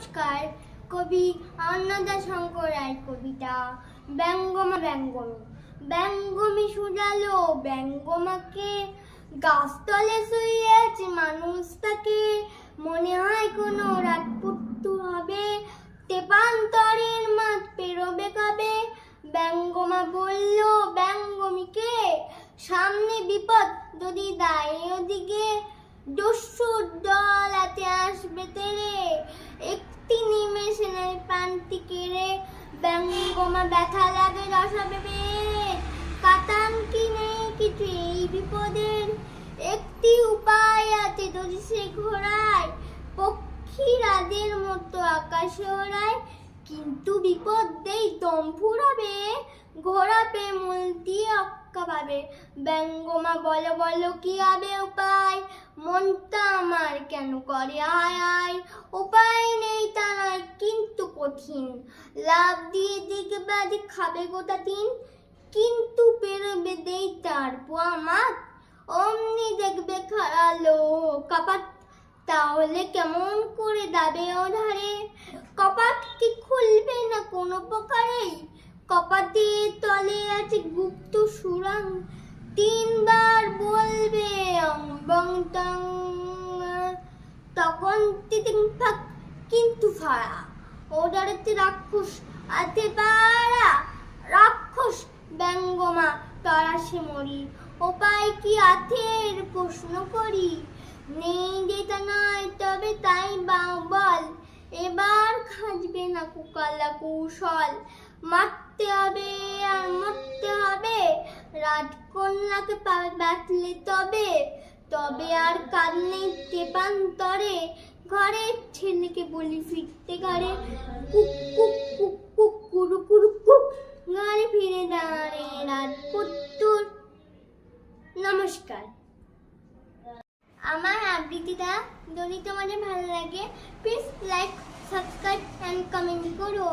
নমস্কার। কবি অন্নদা শঙ্কর রায়ের কবিতা ব্যঙ্গমা ব্যঙ্গমী। ব্যঙ্গমী সুজালো ব্যঙ্গমাকে, গাছতলে শুয়ে আছে মানুষ তাকে। মনে হয় কোনো রাজপুত্র হবে, তেপান্তরের মাঠ পেরোবে কবে। ব্যঙ্গমা বলল ব্যঙ্গমীকে, সামনে বিপদ যদি দায় ওদিকে। দস্যুর দল হাতে আসবে তেরে, একটি নিমেষে নেয় প্রান্তি কেড়ে। ব্যঙ্গমা ব্যথা লাগে রসা ভেবে, কাতান কি নেই কিছু এই বিপদের। একটি উপায় আছে যদি সে ঘোড়ায়, পক্ষী রাদের মতো আকাশে ওড়ায়। কিন্তু বিপদ দেই দম ফুরাবে, ঘোড়া পেয়ে মূল দিয়ে অক্কা পাবে। ব্যঙ্গমা বলো বলো কি হবে উপায়, মনটা আমার কেন করে আয় আয়। উপায় নেই তা নয় কিন্তু কঠিন, লাভ দিয়ে দিকে বাদি খাবে গোটা দিন। কিন্তু পেরোবে দেই তার পোয়া মাঠ, অমনি দেখবে খাড়ালো কাপাট। তাহলে কেমন করে দাবে ওধারে, কপাট কি খুলবে না কোনো প্রকারেই। কপাটের তলে আছে গুপ্ত সুড়াং, তিনবার বলবে অং বং টং। তখন তিতিং ফাক কিন্তু ফাড়া, ওদারেতে রাক্ষস আতে পাড়া। রাক্ষস ব্যঙ্গমা তরাসে মরি, উপায় কি আথের প্রশ্ন করি। নেই যেটা নয় তবে তাই বল, এবার খাজবে না কুকালা কৌশল। মারতে হবে আর মরতে হবে, রাজকন্যাকে বাঁচলে তবে। তবে আর কাজ নেই তেপান্তরে, ঘরের ছেলেকে বলি ফিরতে ঘরে। Cook cook cook cook Kuru Kuru cook, ঘরে ফিরে দাঁড়ে রাজপুত্র। নমস্কার। আমার আবৃত্তিটা যদি তোমাদের ভালো লাগে, please like, subscribe and comment করো।